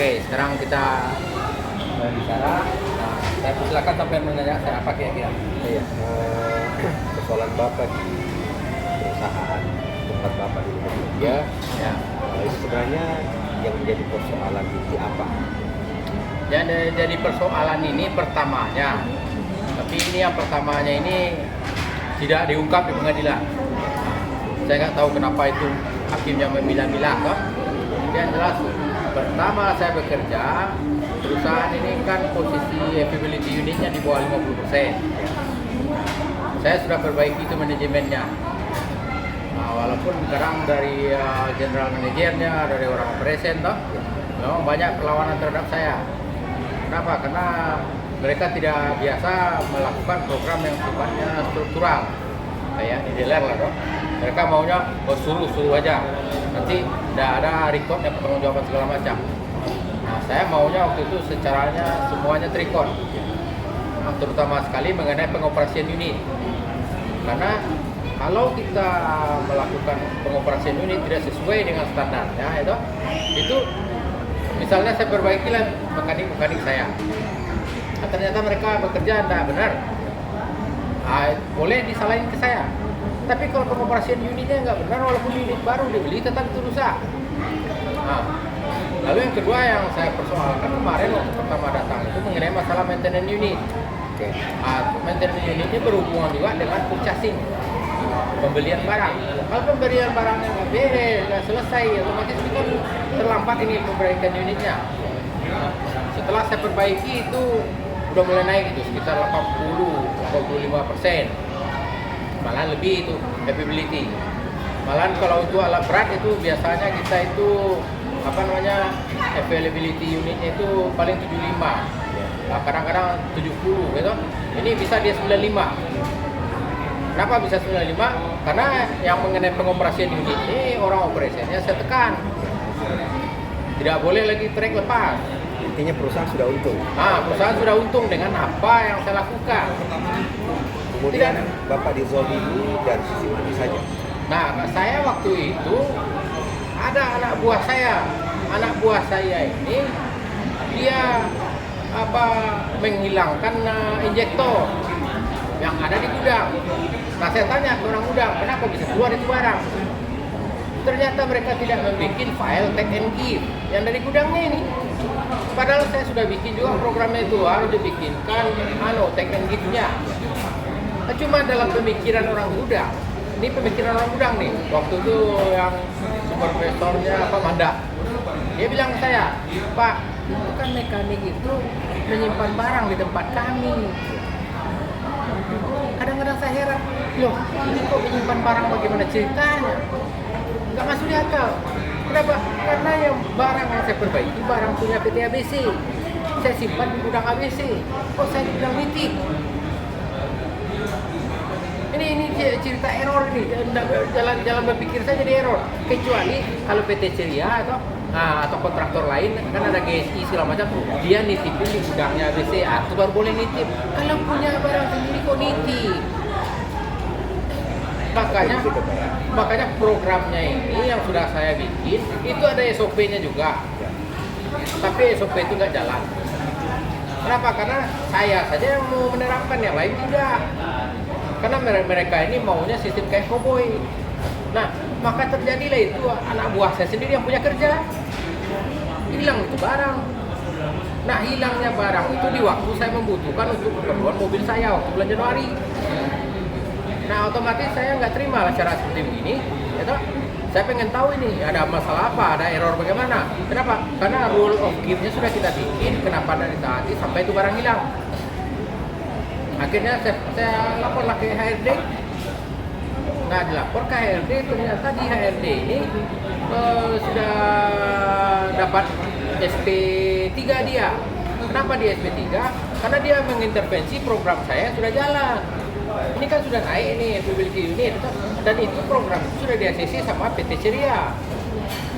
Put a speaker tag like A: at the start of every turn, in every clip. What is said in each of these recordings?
A: Oke, sekarang kita bicara. Nah, saya persilakan sampai menanya saya apa kira-kira.
B: Iya, persoalan Bapak di perusahaan tempat Bapak di Indonesia,
A: Ya.
B: itu sebenarnya yang menjadi persoalan inti apa?
A: Jadi persoalan ini pertamanya, tapi ini yang pertamanya ini tidak diungkap di pengadilan. Saya nggak tahu kenapa itu hakimnya memilah-milah, toh. Yang jelas, pertama saya bekerja, perusahaan ini kan posisi availability unitnya di bawah 50%. Saya sudah perbaiki itu manajemennya. Nah, walaupun sekarang dari general manajernya, dari orang operation, toh, memang banyak perlawanan terhadap saya. Kenapa? Karena mereka tidak biasa melakukan program yang sifatnya struktural, kayak IDLR lah, toh. Mereka maunya suruh aja, nanti tidak ada record yang pertanggungjawaban segala macam. Nah, saya maunya waktu itu secaranya semuanya terrecord, terutama sekali mengenai pengoperasian unit. Karena kalau kita melakukan pengoperasian unit tidak sesuai dengan standarnya, itu misalnya saya perbaikilah mekanik saya, nah, ternyata mereka bekerja tidak benar, boleh disalahin ke saya. Tapi kalau pengoperasian unitnya nggak benar, walaupun unit baru dibeli tetap itu rusak. Nah, lalu yang kedua yang saya persoalkan kemarin waktu pertama datang itu mengenai masalah maintenance unit. Maintenance unitnya berhubungan juga dengan purchasing, pembelian barang. Kalau pembelian barangnya nggak beres, nggak selesai, otomatis itu kan terlambat ini perbaikan unitnya. Nah, setelah saya perbaiki itu udah mulai naik itu sekitar 80-85%. Malah lebih itu capability. Malahan kalau untuk alat berat itu biasanya kita itu availability unitnya itu paling 75. Nah, kadang-kadang 70 gitu. Ini bisa dia 95. Kenapa bisa 95? Karena yang mengenai pengoperasian unit ini orang operasinya saya tekan. Tidak boleh lagi track lepas.
B: Intinya perusahaan sudah untung.
A: Perusahaan sudah untung dengan apa yang saya lakukan.
B: Kemudian Bapak dizolimi dari sisi mana saja?
A: Nah, saya waktu itu ada anak buah saya. Anak buah saya ini dia menghilangkan injektor yang ada di gudang. Nah, saya tanya ke orang gudang, kenapa bisa keluar itu barang? Ternyata mereka tidak membuat file take and give yang dari gudangnya ini. Padahal saya sudah bikin juga programnya itu, harus dibikinkan take and give-nya. Cuma dalam pemikiran orang gudang, ini pemikiran orang gudang nih. Waktu itu yang supervisornya Manda, dia bilang ke saya, Pak, itu kan mekanik itu menyimpan barang di tempat kami. Kadang-kadang saya heran, loh, ini kok menyimpan barang bagaimana ceritanya? Nggak masuk di akal. Kenapa? Karena yang barang yang saya perbaiki barang punya PT ABC. Saya simpan di gudang ABC. Kok saya dibilang nitik? Ini cerita error ini, jalan berpikir saya jadi error. Kecuali kalau PT Ceria atau kontraktor lain kan ada GSI segala macam, dia nitipin di gudangnya ABC, itu baru boleh nitip. Kalau punya barang sendiri kok nitip? Makanya programnya ini yang sudah saya bikin itu ada SOP-nya juga, tapi SOP itu nggak jalan. Kenapa? Karena saya saja yang mau menerapkan, yang lain tidak. Karena mereka ini maunya sistem kayak koboi. Nah, maka terjadilah itu anak buah saya sendiri yang punya kerja. Hilang itu barang. Nah, hilangnya barang itu di waktu saya membutuhkan untuk keperluan mobil saya waktu bulan Januari. Nah, otomatis saya nggak terima lah cara seperti begini. Saya pengen tahu ini ada masalah apa, ada error bagaimana. Kenapa? Karena rule of give-nya sudah kita bikin, kenapa dari tadi sampai itu barang hilang. Akhirnya saya laporlah ke HRD. Nah, dilapor ke HRD, ternyata di HRD ini sudah dapat SP3 dia. Kenapa di SP3? Karena dia mengintervensi program saya yang sudah jalan. Ini kan sudah naik ini availability unit, dan itu program itu sudah di-ACC sama PT Ceria.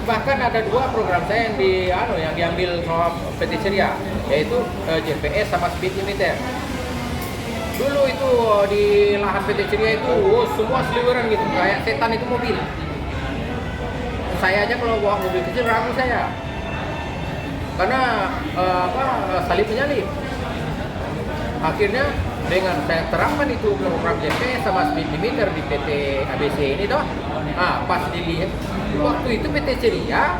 A: Bahkan ada dua program saya yang diambil sama PT Ceria, yaitu GPS sama speed limiter. Dulu itu di lahan PT Ceria itu semua seliweran gitu, kayak setan itu mobil. Saya aja kalau bawa mobil kecil ragu saya. karena salib menyalip. Akhirnya dengan saya terapkan itu program GPS sama speed limiter di PT ABC ini toh, pas dilihat waktu itu PT Ceria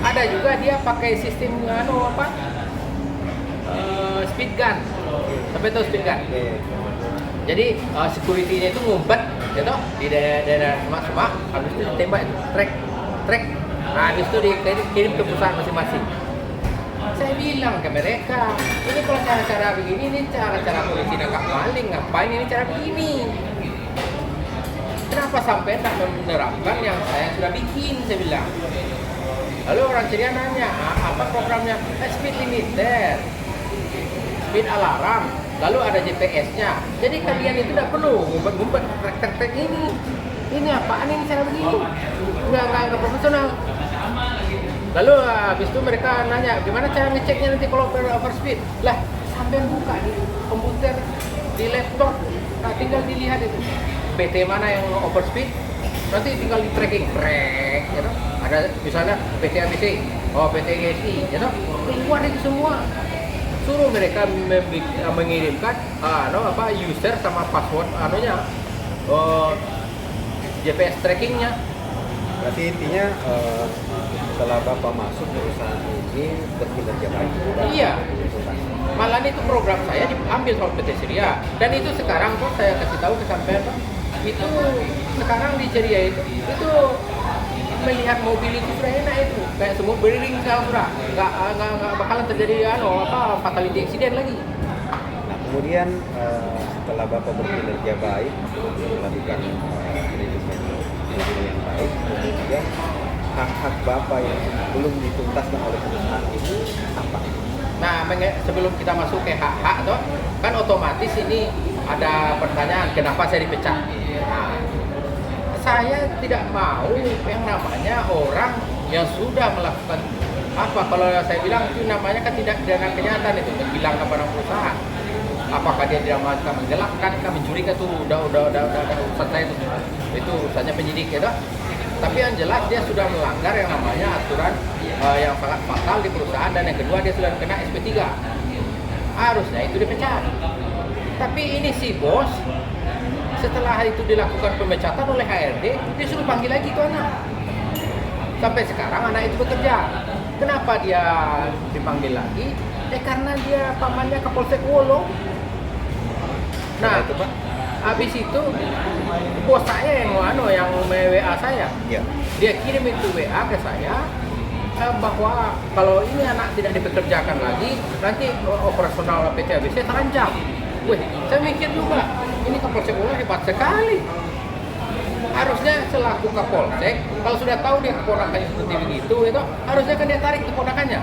A: ada juga dia pakai sistem speed gun. Sampai tahu speed gun. Jadi security-nya itu ngumpet gitu di daerah semak-semak, habis itu ditembak itu trek. Nah, habis itu dikirim ke perusahaan masing-masing. Saya bilang ke mereka, ini kalau cara-cara begini, ini cara-cara polisi nangkap maling, ngapain ini cara begini? Kenapa sampai tak menerapkan yang saya sudah bikin, saya bilang. Lalu orang Ceria nanya, apa programnya? Speed limiter, speed alarm, lalu ada GPS-nya. Jadi kalian itu tidak perlu ngumpet-ngumpet trek ini. Ini apaan ini cara begini? Nggak profesional. Lalu habis itu mereka nanya, gimana cara ngeceknya nanti kalau overspeed? Lah, sampai buka di komputer, di laptop, tinggal dilihat itu. PT mana yang overspeed, nanti tinggal di tracking, gitu. Ada misalnya PT ABC, PT GSI, gitu. Keluar itu semua. Suruh mereka mengirimkan user sama password GPS trackingnya.
B: Berarti intinya setelah Bapak masuk perusahaan ini berkinerja baik.
A: Iya. Malah itu program saya diambil sama PT Ceria, dan itu sekarang kok saya kasih tahu ke sampean, itu sekarang di Ceria itu melihat mobil itu sudah enak itu, kayak semua beriring sudah, nggak bakalan terjadi fatality accident lagi.
B: Nah, kemudian setelah Bapak berkinerja baik, melakukan manajemen yang baik, kemudian hak-hak Bapak yang belum dituntaskan oleh perusahaan itu apa?
A: Nah, sebelum kita masuk ke hak-hak toh, kan otomatis ini ada pertanyaan kenapa saya dipecat. Nah, saya tidak mau yang namanya orang yang sudah melakukan kalau saya bilang itu namanya kan tidak pidana kenyataan, itu bilang kepada perusahaan. Apakah dia tidak menggelapkan, mencuri itu udah urusan saya itu urusannya penyidik ya. Tapi yang jelas dia sudah melanggar yang namanya aturan yang sangat fatal di perusahaan, dan yang kedua dia sudah kena SP3. Harusnya itu dipecat. Tapi ini si bos setelah itu dilakukan pemecatan oleh HRD, dia suruh panggil lagi itu anak. Sampai sekarang anak itu bekerja. Kenapa dia dipanggil lagi? Karena dia pamannya Kapolsek Wolo. Nah, itu Pak. Habis itu bos saya yang WA saya.
B: Ya.
A: Dia kirim itu WA ke saya bahwa kalau ini anak tidak dipekerjakan lagi, nanti operasional PT ABC terancam. Wih, saya mikir juga, ini Kapolsek Wolo hebat sekali. Harusnya selaku Kapolsek, kalau sudah tahu dia keponakannya seperti begitu, itu harusnya kan dia tarik keponakannya.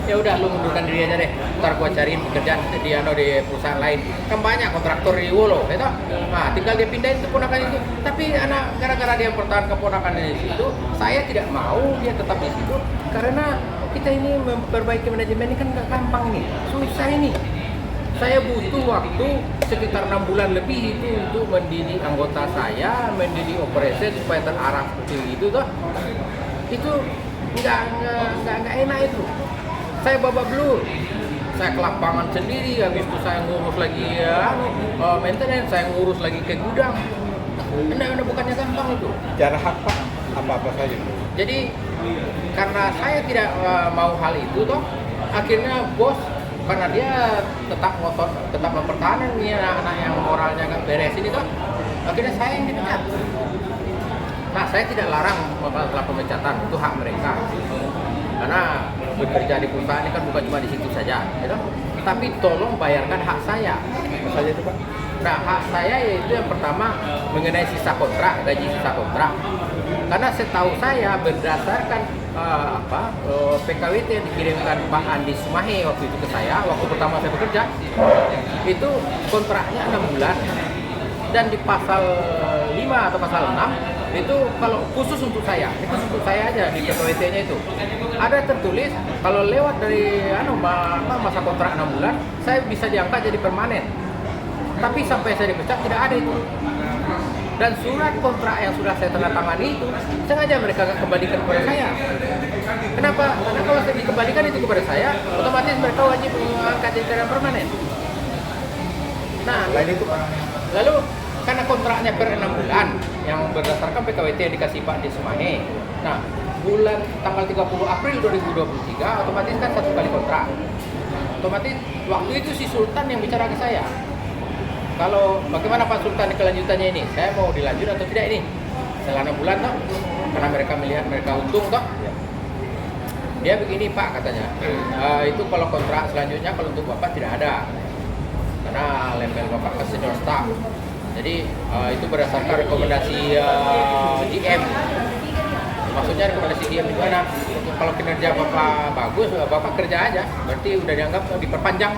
A: Ya udah, lu mundurkan diri aja deh, ntar gua cariin pekerjaan di perusahaan lain. Kan banyak kontraktor di Wolo, gitu. Nah, tinggal dia pindahin keponakan itu. Tapi anak gara-gara dia pertahan keponakannya di situ, saya tidak mau dia tetap di situ, karena kita ini memperbaiki manajemen ini kan nggak gampang nih, susah ini. Saya butuh waktu sekitar 6 bulan lebih itu untuk mendidik anggota saya, mendidik operasi supaya terarah seperti itu toh. Itu nggak enak itu. Saya babak belur, saya ke lapangan sendiri, habis itu saya ngurus lagi maintenance, saya ngurus lagi ke gudang. Anda bukannya gampang itu.
B: Cara hak Pak apa saja?
A: Jadi karena saya tidak mau hal itu toh, akhirnya bos karena dia tetap mempertahankan ini anak-anak yang moralnya nggak beres ini toh, akhirnya saya yang dipecat. Nah, saya tidak larang masalah pemecatan, itu hak mereka. Karena bekerja di perusahaan ini kan bukan cuma di situ saja, gitu? Tapi tolong bayarkan hak saya.
B: Apa saja itu Pak?
A: Nah, hak saya yaitu yang pertama mengenai sisa kontrak, gaji sisa kontrak. Karena setahu saya berdasarkan PKWT yang dikirimkan Pak Andi Sumahe waktu itu ke saya, waktu pertama saya bekerja, itu kontraknya 6 bulan. Dan di pasal 5 atau pasal 6 itu kalau khusus untuk saya, itu untuk saya aja di PKWT-nya itu ada tertulis kalau lewat dari masa kontrak 6 bulan, saya bisa diangkat jadi permanen. Tapi sampai saya dipecat tidak ada itu. Dan surat kontrak yang sudah saya tanda tangani itu sengaja mereka nggak kembalikan kepada saya. Kenapa? Karena kalau saya dikembalikan itu kepada saya, otomatis mereka wajib mengangkat jadi karyawan permanen. Nah,
B: Lain itu Pak.
A: lalu karena kontraknya per 6 bulan yang berdasarkan PKWT yang dikasih Pak Desmane. Nah, bulan tanggal 30 April 2023 otomatis kan satu kali kontrak. Otomatis waktu itu si Sultan yang bicara ke saya. Kalau bagaimana Pak Sultan kelanjutannya ini? Saya mau dilanjut atau tidak ini? Setelah 6 bulan toh, karena mereka melihat mereka untung toh. Dia begini Pak katanya, itu kalau kontrak selanjutnya kalau untuk Bapak tidak ada. Karena label Bapak kan senior staff. Jadi itu berdasarkan rekomendasi GM. Maksudnya rekomendasi GM di mana? Kalau kinerja Bapak bagus, Bapak kerja aja. Berarti udah dianggap diperpanjang.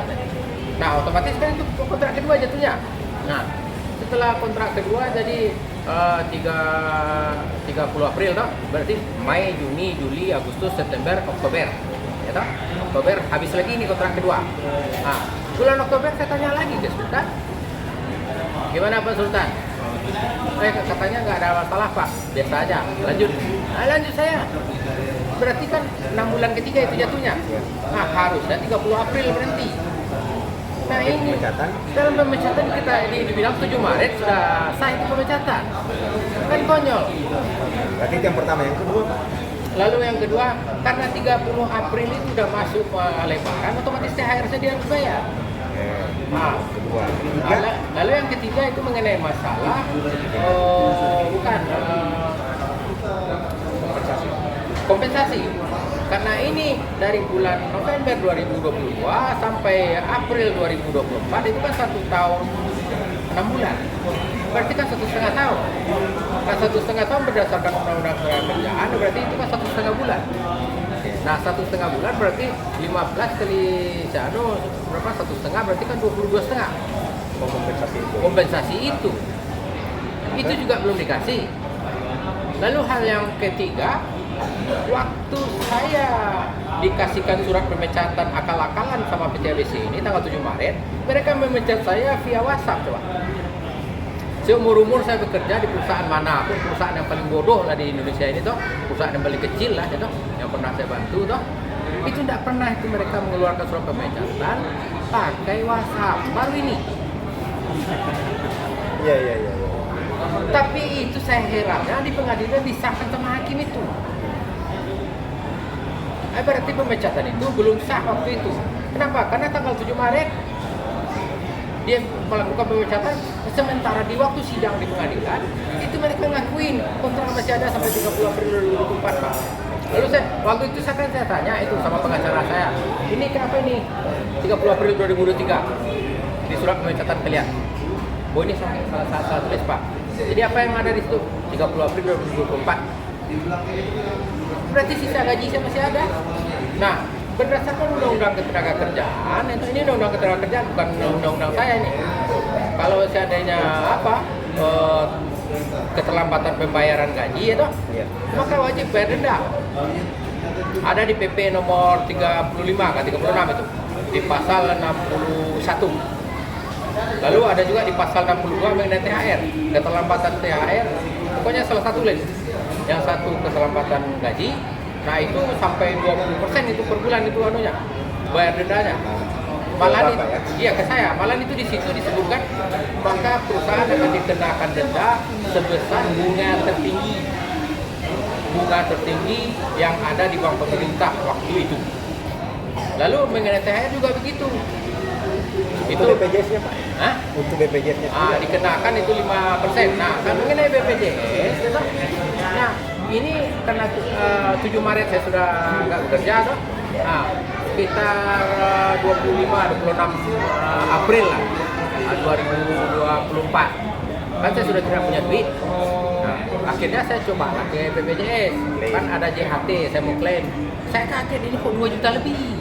A: Nah, otomatis kan itu kontrak kedua jatuhnya. Nah, setelah kontrak kedua jadi 30 April toh, berarti Mei, Juni, Juli, Agustus, September, Oktober. Ya toh? Oktober habis lagi ini kontrak kedua. Nah, bulan Oktober saya tanya lagi ke Sultan. Gimana Pak Sultan? Katanya nggak ada masalah Pak, biasa aja. Lanjut. Nah, lanjut saya. Berarti kan 6 bulan ketiga itu jatuhnya. Nah, harusnya 30 April berhenti. Nah ini dalam pemecatan kita dibilang 7 Maret sudah sah itu pemecatan. Kan konyol.
B: Berarti itu yang pertama, yang kedua Pak.
A: Lalu yang kedua, karena 30 April itu udah masuk Lebaran, otomatis THR-nya dia harus bayar. Nah,
B: Kedua.
A: lalu yang ketiga itu mengenai masalah kompensasi. Karena ini dari bulan November 2022 sampai April 2024 itu kan 1 tahun 6 bulan. Berarti kan 1,5 tahun. Nah 1,5 tahun berdasarkan undang-undang kerjaan berarti itu kan 1,5 bulan. Nah 1,5 bulan berarti 15 kali berapa 1,5 berarti kan 22,5. Kompensasi itu. Itu juga belum dikasih. Lalu hal yang ketiga, waktu saya dikasihkan surat pemecatan akal-akalan sama PTBC ini tanggal 7 Maret, mereka memecat saya via WhatsApp coba. Seumur-umur saya bekerja di perusahaan manapun, perusahaan yang paling bodoh lah di Indonesia ini toh, perusahaan yang paling kecil lah ya toh, yang pernah saya bantu toh, itu tidak pernah itu mereka mengeluarkan surat pemecatan pakai WhatsApp, baru ini.
B: Iya.
A: Tapi itu saya herannya di pengadilan disahkan sama hakim itu. Berarti pemecatan itu belum sah waktu itu. Kenapa? Karena tanggal 7 Maret dia melakukan pemecatan, sementara di waktu sidang di pengadilan itu mereka ngakuin kontrak masih ada sampai 30 April 2024 Pak. Lalu waktu itu saya tanya itu sama pengacara saya, ini kenapa ini 30 April 2023 di surat pemecatan kalian? Oh ini salah tulis Pak. Jadi apa yang ada di situ? 30 April 2024. Berarti sisa gaji saya masih ada. Nah, berdasarkan undang-undang ketenagakerjaan, ini undang-undang ketenagakerjaan bukan undang-undang saya ini. Kalau seandainya keterlambatan pembayaran gaji ya toh, maka wajib bayar denda. Ada di PP nomor 35 kan 36 itu di pasal 61. Lalu ada juga di pasal 62 mengenai THR, keterlambatan THR, pokoknya salah satu list. Yang satu keterlambatan gaji, nah itu sampai 20% itu per bulan itu anunya, bayar dendanya. Malah itu, iya ke saya, malah itu di situ disebutkan maka perusahaan akan dikenakan denda sebesar bunga tertinggi yang ada di bank pemerintah waktu itu. Lalu mengenai THR juga begitu.
B: Itu BPJS-nya Pak?
A: Hah?
B: Untuk BPJS-nya
A: dikenakan itu 5%. Nah, kan mengenai BPJS, nah ini karena 7 Maret saya sudah nggak bekerja toh. Nah, sekitar 26 April lah 2024 kan saya sudah tidak punya duit. Nah, akhirnya saya coba pakai BPJS, kan ada JHT, saya mau klaim. Saya kaget ini kok 2 juta lebih.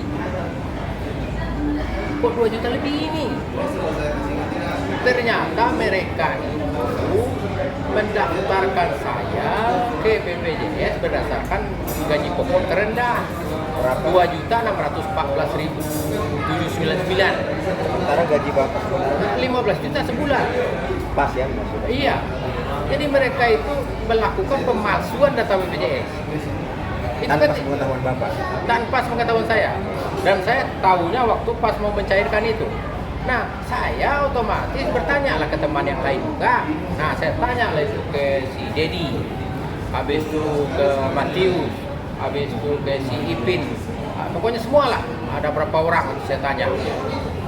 A: Kok 2 juta lebih ini? Ternyata mereka itu mendaftarkan saya ke BPJS berdasarkan gaji pokok terendah 2.614.799.
B: Sementara gaji Bapak
A: 15 juta sebulan.
B: pas ya maksudnya?
A: Iya. Jadi mereka itu melakukan pemalsuan data BPJS. Itu
B: tanpa
A: kan
B: pengetahuan Bapak.
A: tanpa pengetahuan saya. Dan saya tahunya waktu pas mau mencairkan itu. Nah, saya otomatis bertanya lah ke teman yang lain juga. Nah, saya tanya lah itu ke si Dedi, habis itu ke Matius, habis itu ke si Ipin. Pokoknya semua lah. Ada berapa orang saya tanya.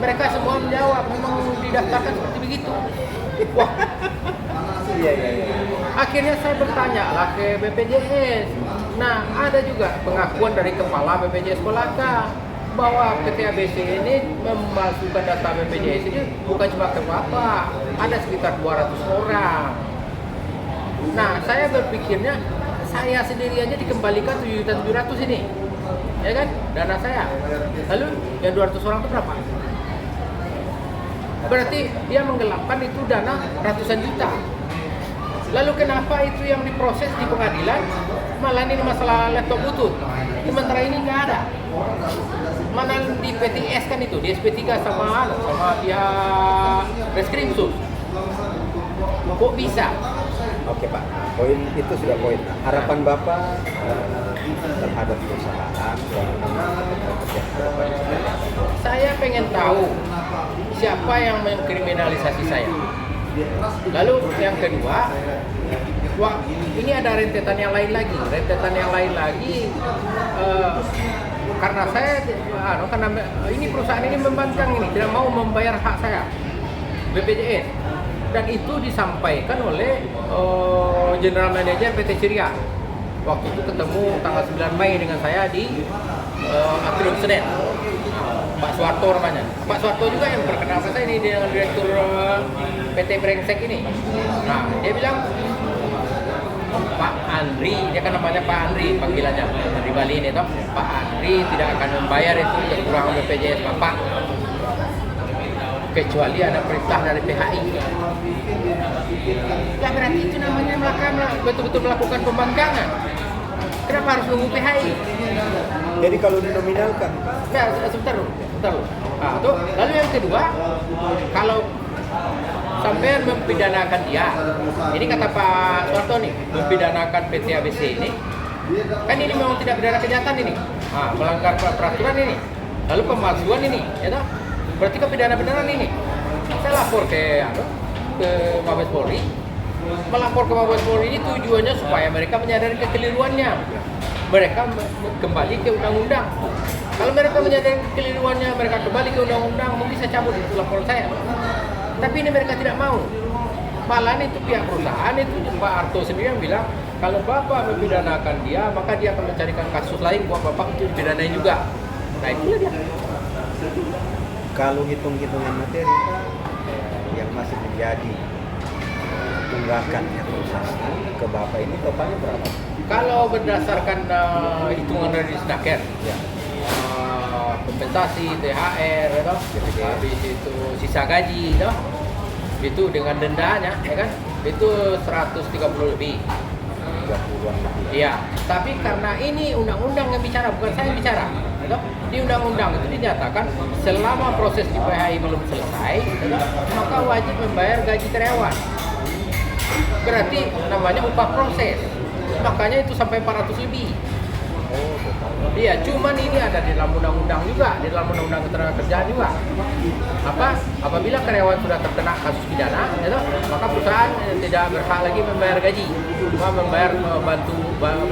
A: Mereka semua menjawab memang didaftarkan seperti begitu. Wah,
B: Iya.
A: akhirnya saya bertanya lah ke BPJS. Nah, ada juga pengakuan dari kepala BPJS Kolaka bahwa PT ABC ini memasukkan data BPJS ini bukan cuma ke Bapak, ada sekitar 200 orang. Nah, saya berpikirnya saya sendiri aja dikembalikan 7.700.000 ini. Ya kan? Dana saya. Lalu yang 200 orang itu berapa? Berarti dia menggelapkan itu dana ratusan juta. Lalu kenapa itu yang diproses di pengadilan malah ini masalah laptop butut? Sementara ini nggak ada. Mana di PTS kan itu, di SP3 sama pihak Reskrimsus. Kok bisa?
B: Oke Pak, poin itu sudah poin. Harapan Bapak terhadap perusahaan
A: Saya pengen tahu siapa yang mengkriminalisasi saya. Lalu yang kedua, wah, ini ada rentetan yang lain lagi. Karena saya, karena ini perusahaan ini membangkang ini, tidak mau membayar hak saya, BPJS. Dan itu disampaikan oleh General Manager PT Ceria. Waktu itu ketemu tanggal 9 Mei dengan saya di Atrium Senen. Pak Suwarto namanya. Pak Suwarto juga yang perkenalkan saya ini dengan direktur PT Brengsek ini. Nah, dia bilang, Pak Andri, dia kan namanya Pak Andri panggilannya dari Bali ini toh. Pak Andri tidak akan membayar itu kekurangan BPJS Bapak kecuali ada perintah dari PHI. Ya berarti itu namanya betul-betul melakukan pembangkangan. Kenapa harus nunggu PHI?
B: Jadi kalau dinominalkan,
A: Nah, sebentar dulu. Nah, tuh. Lalu yang kedua, kalau sampai mempidanakan dia, ini kata Pak Suwarto nih, mempidanakan PT ABC ini, kan ini memang tidak pidana kejahatan ini, melanggar peraturan ini, lalu pemalsuan ini, ya toh? Berarti kepidana beneran ini. Saya lapor ke Mabes Polri. Melapor ke Mabes Polri ini tujuannya supaya mereka menyadari kekeliruannya. Mereka kembali ke undang-undang. Kalau mereka menyadari kekeliruannya, mereka kembali ke undang-undang, mungkin saya cabut itu laporan saya. Tapi ini mereka tidak mau. Malahan itu pihak perusahaan itu Pak Arto sendiri yang bilang, kalau Bapak mempidanakan dia, maka dia akan mencarikan kasus lain buat Bapak untuk dipidanain juga. Nah itulah dia.
B: kalau hitung-hitungan materi yang masih menjadi tunggakannya perusahaan ke Bapak ini totalnya berapa?
A: Kalau berdasarkan hitungan dari Snaker,
B: Ya.
A: Kompensasi, THR, ya toh, habis itu sisa gaji, toh, itu dengan dendanya, ya kan, itu 130 lebih.
B: 30-an lebih.
A: Iya, tapi karena ini undang-undang yang bicara, bukan saya yang bicara. Ya toh. Di undang-undang itu dinyatakan selama proses di PHI belum selesai, ya toh, maka wajib membayar gaji karyawan. Berarti namanya upah proses. Makanya itu sampai 400 lebih.
B: Oh, total.
A: Iya, cuman ini ada di dalam undang-undang juga, di dalam undang-undang ketenagakerjaan juga. Apabila karyawan sudah terkena kasus pidana, ya toh, maka perusahaan tidak berhak lagi membayar gaji, cuma membayar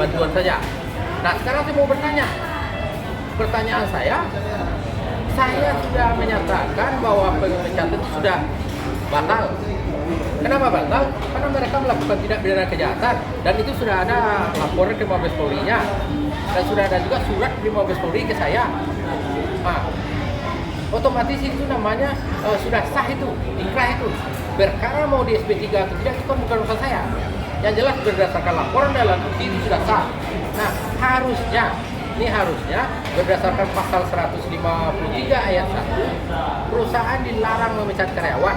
A: bantuan saja. Nah, sekarang saya mau bertanya. Pertanyaan saya sudah menyatakan bahwa pemecatan itu sudah batal. Kenapa batal? Karena mereka melakukan tindak pidana kejahatan dan itu sudah ada laporan ke Mabes Polri-nya dan sudah ada juga surat dari Mabes Polri ke saya. Nah, otomatis itu namanya sudah sah itu, inkrah itu. Perkara mau di SP3 atau tidak itu kan bukan urusan saya. Yang jelas berdasarkan laporan dalam bukti itu sudah sah. Nah, harusnya berdasarkan pasal 153 ayat 1, perusahaan dilarang memecat karyawan.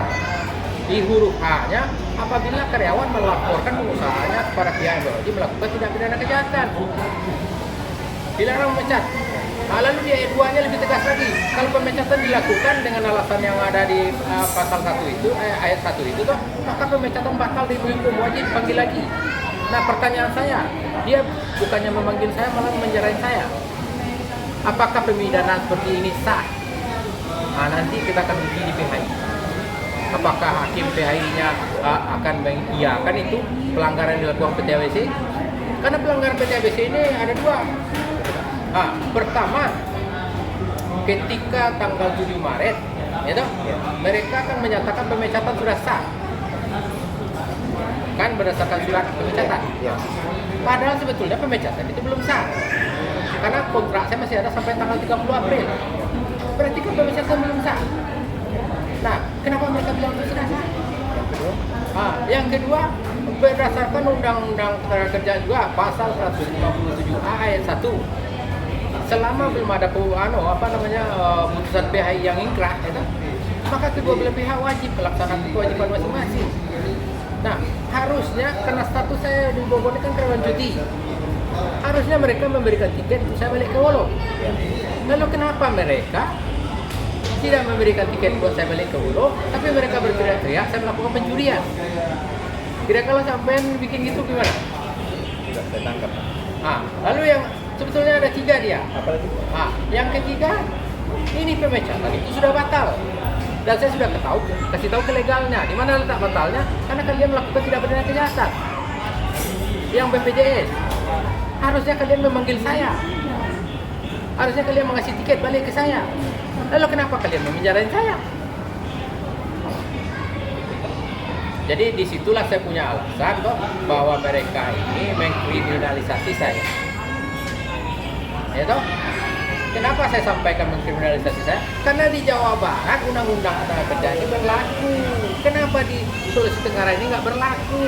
A: Di huruf A-nya, apabila karyawan melaporkan perusahaannya kepada pihak yang berwajib melakukan tindak pidana kejahatan, dilarang memecat. Nah, lalu di ayat 2-nya lebih tegas lagi. Kalau pemecatan dilakukan dengan alasan yang ada di pasal 1 itu, ayat 1 itu, maka pemecatan batal dihukum wajib panggil lagi. Nah pertanyaan saya, dia bukannya memanggil saya malah menjarain saya. Apakah pemidanaan seperti ini sah? Nah, nanti kita akan uji di PHI. Apakah hakim PHI-nya akan mengiyakan itu pelanggaran yang dilakukan PT ABC? Karena pelanggaran PT ABC ini ada dua. Pertama, ketika tanggal 7 Maret, mereka akan menyatakan pemecatan sudah sah. Kan berdasarkan surat pemecatan. Padahal sebetulnya pemecatan itu belum sah. Karena kontrak saya masih ada sampai tanggal 30 April. Berarti kan pemecatan belum sah. Nah, kenapa mereka bilang itu sudah sah? Yang kedua, berdasarkan Undang-Undang Ketenagakerjaan juga pasal 157A ayat 1. Selama belum ada putusan PHI yang ingkrah, maka kedua belah pihak wajib melaksanakan kewajiban masing-masing. Nah, harusnya karena status saya di Bogor ini kan karyawan cuti, harusnya mereka memberikan tiket untuk saya balik ke Wolo. Lalu kenapa mereka tidak memberikan tiket buat saya balik ke Wolo, tapi mereka berteriak-teriak saya melakukan pencurian? Kira-kira sampean bikin gitu gimana?
B: Tidak saya tangkap.
A: Lalu yang sebetulnya ada 3 dia.
B: Apalagi?
A: Yang ketiga, ini pemecatan itu sudah batal. Dan saya sudah kasih tahu ke legalnya. Di mana letak batalnya? Karena kalian melakukan tidak pidana kejahatan. Yang BPJS, harusnya kalian memanggil saya. Harusnya kalian mengasih tiket balik ke saya. Lalu kenapa kalian memenjarain saya? Jadi disitulah saya punya alasan bahwa mereka ini mengkriminalisasi saya. Ya toh? Kenapa saya sampaikan mengkriminalisasi saya? Karena di Jawa Barat Undang-Undang Ketenagakerjaan ini berlaku. Kenapa di Sulawesi Tenggara ini nggak berlaku?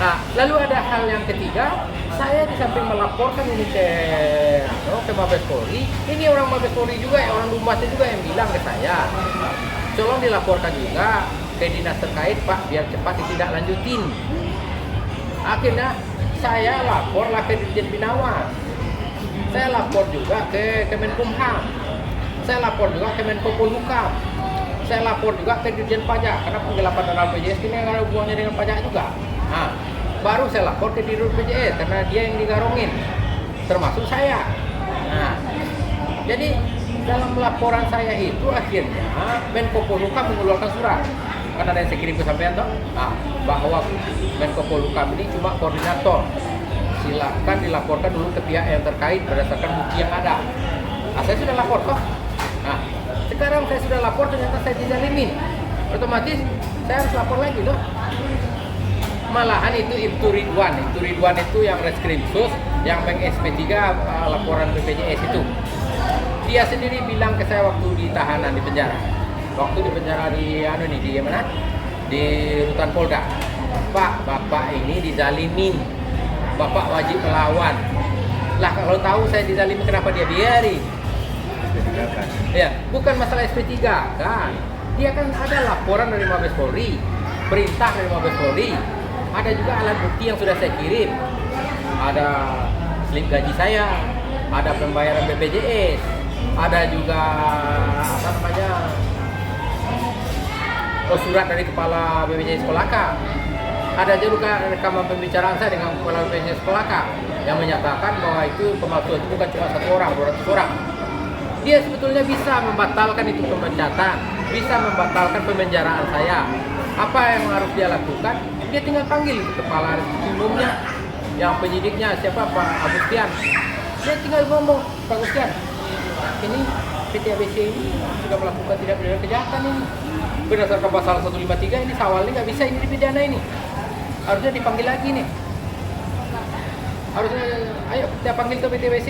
A: Nah, lalu ada hal yang ketiga, saya di samping melaporkan ini ke Mabes Polri, ini orang Mabes Polri juga, orang Humasnya juga yang bilang ke saya, tolong dilaporkan juga ke dinas terkait Pak, biar cepat ditindaklanjutin. Akhirnya saya laporlah ke Dirjen Binawas. Saya lapor juga ke Kemenkumham. Saya lapor juga ke Menko Polhukam. Saya lapor juga ke Dirjen Pajak karena penggelapan dana BPJS ini ada hubungannya dengan pajak juga. Baru saya lapor ke Dirut BPJS karena dia yang digarongin, termasuk saya. Jadi dalam laporan saya itu akhirnya Menko Polhukam mengeluarkan surat. Karena ada yang saya kirim ke sampean bahwa Menko Polhukam ini cuma koordinator. Silakan dilaporkan dulu ke pihak yang terkait berdasarkan bukti yang ada. Saya sudah lapor toh. Sekarang saya sudah lapor ternyata saya dizalimin. Otomatis saya harus lapor lagi loh. Malahan itu Ibtu Ridwan itu yang Reskrimsus yang meng-SP3 laporan BPJS itu. Dia sendiri bilang ke saya waktu di tahanan di penjara. Waktu di penjara di mana? Di Rutan Polda. Pak, Bapak ini dizalimin. Bapak wajib melawan. Lah kalau tahu saya dizalimi kenapa dia biarin? Ya, bukan masalah SP3 kan. Dia kan ada laporan dari Mabes Polri, perintah dari Mabes Polri. Ada juga alat bukti yang sudah saya kirim. Ada slip gaji saya, ada pembayaran BPJS, ada juga surat dari kepala BPJS Kolaka. Ada juga rekaman pembicaraan saya dengan kepala BPJS Kolaka yang menyatakan bahwa itu pemalsuan itu bukan cuma 1 orang, 200 orang. Dia sebetulnya bisa membatalkan itu pemecatan, bisa membatalkan pemenjaraan saya. Apa yang harus dia lakukan? Dia tinggal panggil kepala umumnya, yang penyidiknya siapa, Pak Agustian. Dia tinggal ngomong, Pak Agustian, ini PT ABC ini sudah melakukan tidak pidana kejahatan ini. Berdasarkan pasal 153 ini Sawal ini nggak bisa ini dipidana ini. Harusnya dipanggil lagi nih. Harusnya, ayo kita panggil ke PT ABC.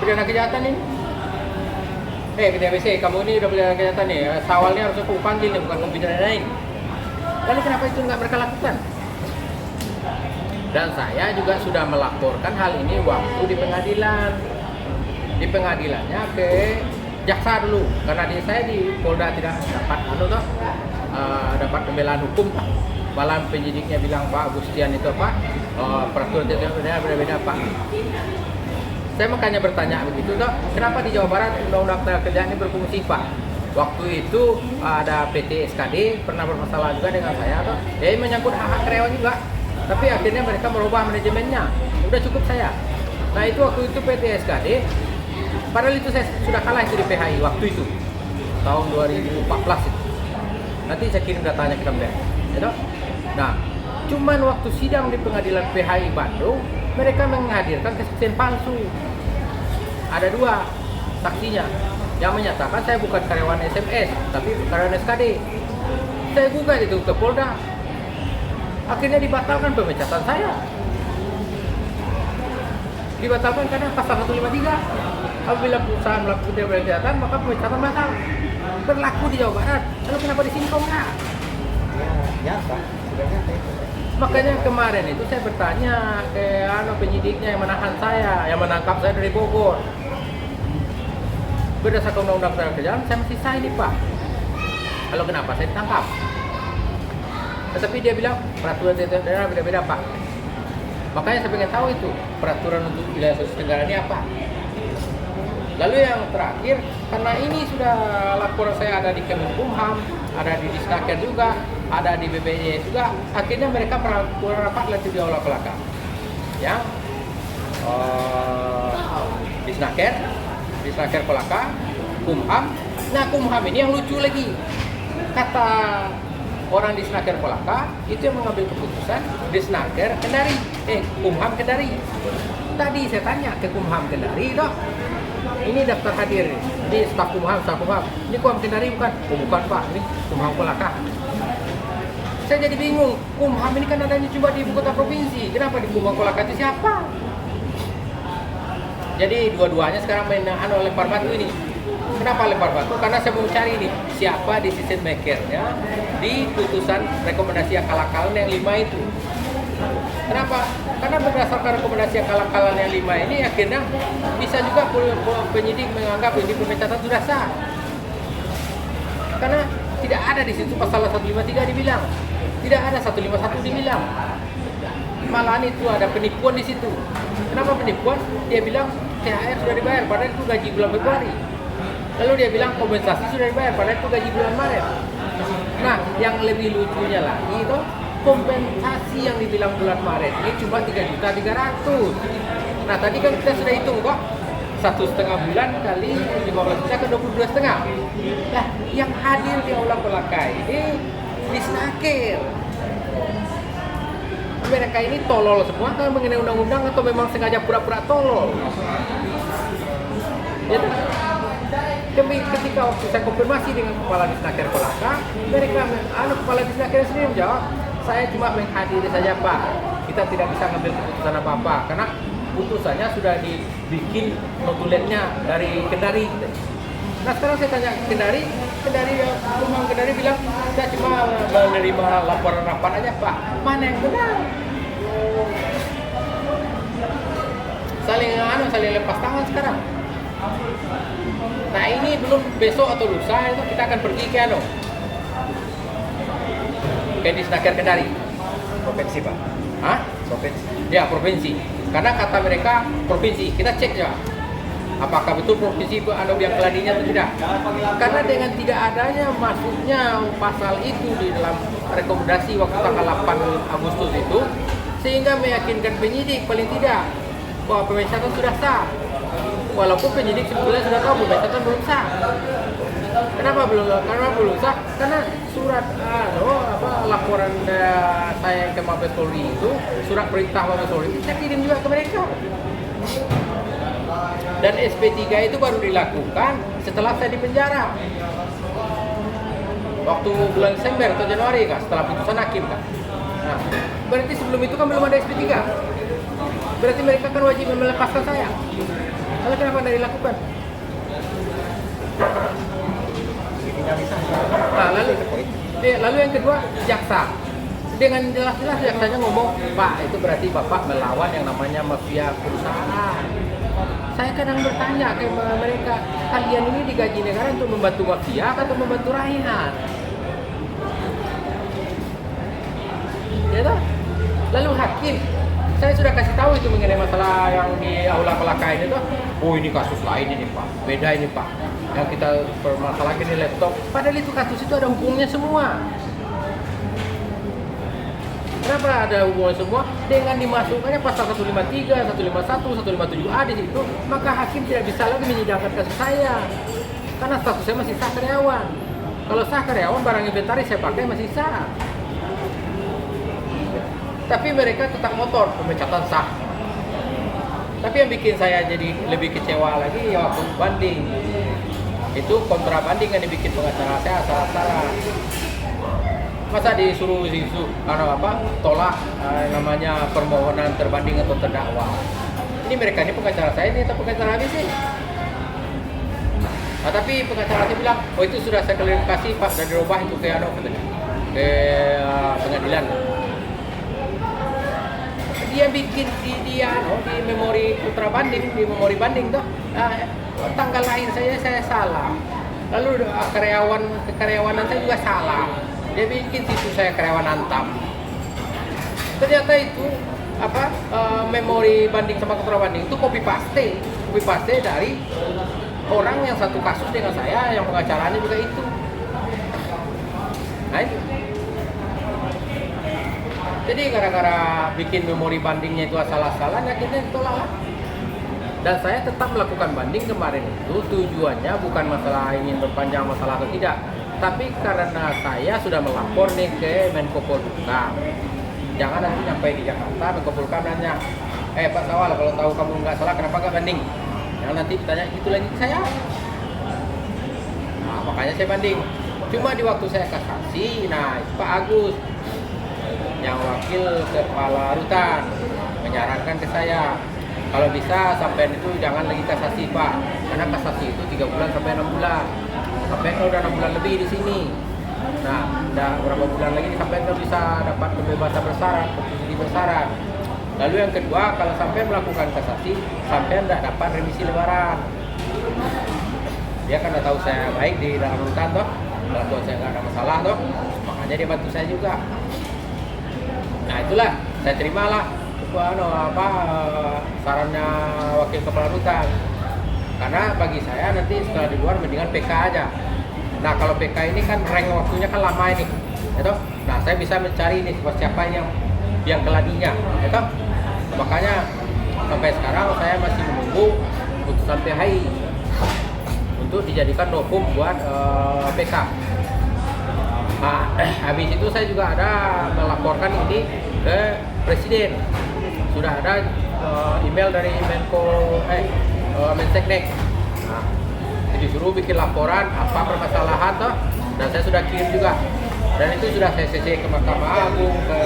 A: Pidana kejahatan ini. PT ABC, kamu ini udah pidana kejahatan nih. Sawalnya harusnya aku panggil nih, bukan kamu pidanain. Lalu kenapa itu nggak mereka lakukan? Dan saya juga sudah melaporkan hal ini waktu di pengadilan. Di pengadilannya ke jaksa dulu, karena saya di Polda tidak dapat dapat pembelaan hukum. Malah penyidiknya bilang Pak Agustian itu peraturan tidak berbeda Pak. Saya makanya bertanya begitu toh, kenapa di Jawa Barat Undang-Undang Ketenagakerjaan ini berfungsi Pak? Waktu itu ada PT SKD pernah bermasalah juga dengan saya tuh. Ya menyangkut hak-hak karyawan juga. Tapi akhirnya mereka merubah manajemennya. Udah cukup saya. Nah itu waktu itu PT SKD. Padahal itu saya sudah kalah itu di PHI waktu itu. Tahun 2014 itu. Nanti saya kirim datanya ke kalian. Ya, nah, cuman waktu sidang di pengadilan PHI Bandung, mereka menghadirkan kesaksian palsu. Ada 2 saksinya yang menyatakan saya bukan karyawan SMS, tapi karyawan SKD. Saya gugat itu ke Polda. Akhirnya dibatalkan pemecatan saya. Dibatalkan karena pasal 153. Apabila perusahaan melakukan kejahatan, maka pemecatan batal. Berlaku di Jawa Barat. Lalu kenapa di sini kok enggak?
B: Ya, nyata, sudah nyata itu.
A: Makanya kemarin itu saya bertanya ke penyidiknya yang menahan saya, yang menangkap saya dari Bogor. Berdasarkan undang-undang tenaga kerjaan, saya masih sah ini Pak. Lalu kenapa saya ditangkap? Tetapi dia bilang peraturan daerah beda-beda Pak. Makanya saya pengen tahu itu peraturan untuk wilayah Sulawesi Tenggara ini apa. Lalu yang terakhir, karena ini sudah laporan saya ada di Kemenkumham, ada di Disnaker juga, ada di BPJS juga, akhirnya mereka melakukan rapat lagi di Aula Kelaka. Yang Disnaker Kelaka, Kumham. Nah Kumham ini yang lucu lagi, kata orang Disnaker Kelaka itu yang mengambil keputusan Disnaker Kendari, Kumham Kendari. Tadi saya tanya ke Kumham Kendari, dok. Ini daftar hadir di staf Kumham. Ini Kumham Kendari bukan? Oh bukan Pak, ini Kumham Kelaka. Saya jadi bingung, Kumham ini kan adanya cuma di ibu kota provinsi. Kenapa di Kumham Kelaka itu siapa? Jadi dua-duanya sekarang lempar batu ini. Kenapa lempar batu? Karena saya mau cari nih siapa decision maker-nya di putusan rekomendasi akal-akalan yang 5 itu. Kenapa? Karena berdasarkan rekomendasi akal-akalan yang 5 ini akhirnya bisa juga penyidik menganggap ini pemecatan sudah sah. Karena tidak ada di situ pasal 153 dibilang. Tidak ada 151 dibilang. Malahan itu ada penipuan di situ. Kenapa penipuan? Dia bilang THR sudah dibayar padahal itu gaji bulan Februari. Lalu dia bilang kompensasi sudah dibayar padahal itu gaji bulan Maret. Nah, yang lebih lucunya lagi itu kompensasi yang dibilang bulan Maret ini cuma 3.300.000. Nah, tadi kan kita sudah hitung kok 1,5 bulan kali 15 juta ke 22,5. Nah, yang hadir di Aula Kelaka ini Disnaker. Mereka ini tolol semua kan mengenai undang-undang atau memang sengaja pura-pura tolol? Ya, ketika waktu saya konfirmasi dengan kepala Disnaker Kelaka, mereka kepala Disnaker sendiri menjawab, saya cuma menghadiri saja Pak. Kita tidak bisa ngambil keputusan apa-apa karena putusannya sudah dibikin notulennya dari Kendari. Nah sekarang saya tanya Kendari bilang saya cuma menerima laporan rapat aja Pak. Mana yang benar? Saling lepas tangan sekarang. Nah ini belum besok atau lusa itu kita akan pergi ke Disnaker Kendari.
B: Provinsi Pak?
A: Hah?
B: Provinsi?
A: Ya provinsi. Karena kata mereka provinsi. Kita cek ya. Apakah betul provinsi itu ada yang keladinya atau tidak? Karena dengan tidak adanya masuknya pasal itu di dalam rekomendasi waktu tanggal 8 Agustus itu, sehingga meyakinkan penyidik paling tidak bahwa pemecatan sudah sah. Walaupun penyidik sebetulnya sudah tahu pemecatan belum sah. Kenapa belum? Karena belum sah. Karena surat laporan saya ke Mabes Polri itu, surat perintah Mabes Polri itu saya kirim juga ke mereka. Dan SP3 itu baru dilakukan setelah saya di penjara. Waktu bulan Desember atau Januari kan, setelah putusan hakim kan. Nah, berarti sebelum itu kan belum ada SP3. Berarti mereka kan wajib melepaskan saya. Lalu kenapa tidak dilakukan? Nah, lalu yang kedua, jaksa. Dengan jelas-jelas jaksanya ngomong, Pak, itu berarti Bapak melawan yang namanya mafia perusahaan. Saya kadang bertanya ke mereka, kalian ini digaji negara untuk membantu mafia atau membantu rakyat? Ya toh? Lalu hakim, saya sudah kasih tahu itu mengenai masalah yang di Aula Kelaka ini toh. Oh ini kasus lain ini Pak, beda ini Pak. yang kita permasalahkan di laptop, padahal itu kasus itu ada hubungannya semua. Kenapa ada hubungan semua? Dengan dimasukkannya pasal 153, 151, 157A di situ, maka hakim tidak bisa lagi menyidangkan kasus saya. Karena status saya masih sah karyawan. Kalau sah karyawan, barang inventaris saya pakai masih sah. Tapi mereka tetap motor, pemecatan sah. Tapi yang bikin saya jadi lebih kecewa lagi ya waktu banding. Itu kontra banding yang dibikin pengacara saya asal-asalan. Masa disuruh karena apa? Tolak namanya permohonan terbanding atau terdakwa. Ini mereka ini pengacara saya ini atau pengacara habis sih? Nah, tapi pengacara saya bilang, oh itu sudah saya klarifikasi Pak, sudah dirubah itu ke pengadilan. Dia bikin di memori putra banding, di memori banding tuh tanggal lahir saya salah. Lalu kekaryawanan saya juga salah. Dia bikin situ saya karyawan Antam. Ternyata itu memori banding sama putra banding itu copy paste dari orang yang satu kasus dengan saya, yang pengacaranya juga itu. Nah itu. Jadi gara-gara bikin memori bandingnya itu asal-asalan, akhirnya ditolak. Dan saya tetap melakukan banding kemarin itu tujuannya bukan masalah ingin berpanjang masalah atau tidak, tapi karena saya sudah melapor nih ke Menko Polhukam. Jangan nanti sampai di Jakarta Menko Polhukam nanya, Pak Sawal, kalau tahu kamu nggak salah kenapa nggak banding? Yang nanti ditanya gitu lagi ke saya. Nah makanya saya banding. Cuma di waktu saya kasasi, nah Pak Agus yang wakil kepala rutan menyarankan ke saya, kalau bisa sampai itu jangan lagi kasasi Pak, karena kasasi itu 3 bulan sampai 6 bulan. Sampai kalau udah 6 bulan lebih di sini. Nah, udah berapa bulan lagi sampai kalau bisa dapat kebebasan bersyarat, posisi bersyarat. Lalu yang kedua, kalau sampai melakukan kasasi, sampai tidak dapat remisi lebaran. Dia kan udah tahu saya baik di dalam rutan toh, kelakuan saya nggak ada masalah toh, makanya dia bantu saya juga. Nah itulah, saya terimalah sarannya wakil kepala rutan. Karena bagi saya nanti setelah di luar mendingan PK aja. Nah kalau PK ini kan rank waktunya kan lama ini, gitu. Nah saya bisa mencari ini siapa yang keladinya, gitu. Makanya sampai sekarang saya masih menunggu putusan PHI untuk dijadikan novum buat PK. Nah, habis itu saya juga ada melaporkan ini ke Presiden. Sudah ada email dari Menseknek. Nah, disuruh bikin laporan apa permasalahan toh, dan saya sudah kirim juga. Dan itu sudah saya CC ke Mahkamah Agung, ke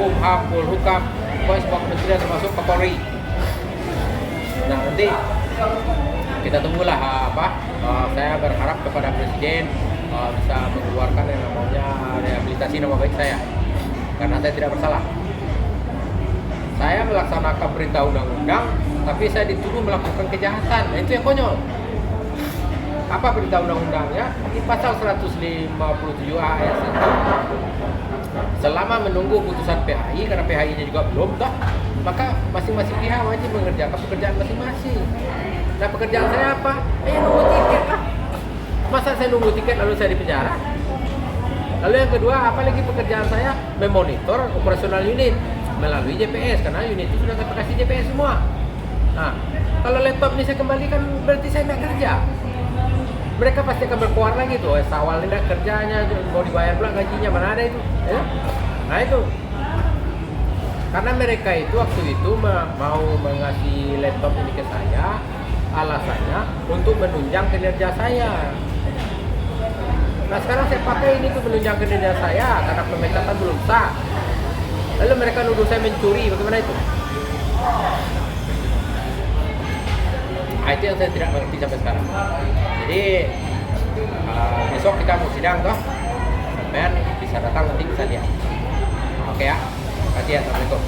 A: Kumham, Polhukam, pokoknya semua kementerian termasuk ke Polri. Nah nanti kita tunggulah saya berharap kepada Presiden bisa mengeluarkan yang namanya rehabilitasi nama baik saya, karena saya tidak bersalah. Saya melaksanakan perintah undang-undang, tapi saya dituduh melakukan kejahatan. Nah, itu yang konyol. Apa perintah undang-undangnya? Di pasal 157A ayat 1. Selama menunggu putusan PHI, karena PHI-nya juga belum toh, maka masing-masing pihak wajib mengerjakan pekerjaan masing-masing. Nah, pekerjaan saya apa? Nunggu tiket lah. Masa saya nunggu tiket lalu saya dipenjara? Lalu yang kedua, apalagi pekerjaan saya memonitor operasional unit melalui JPS, karena unit itu sudah saya kasih JPS semua. Nah, kalau laptop ini saya kembalikan berarti saya nggak kerja. Mereka pasti akan berkuar lagi tuh, Sawal ini kerjanya, mau dibayar pula gajinya, mana ada itu? Ya? Nah itu, karena mereka itu waktu itu mau mengasih laptop ini ke saya, alasannya untuk menunjang kinerja saya. Nah sekarang saya pakai ini tuh menunjang kinerja saya karena pemecatan belum sah. Lalu mereka nuduh saya mencuri, bagaimana itu? Nah, itu yang saya tidak mengerti sampai sekarang. Jadi besok kita mau sidang toh, sampean bisa datang nanti bisa lihat. Oke ya, terima kasih ya, assalamualaikum.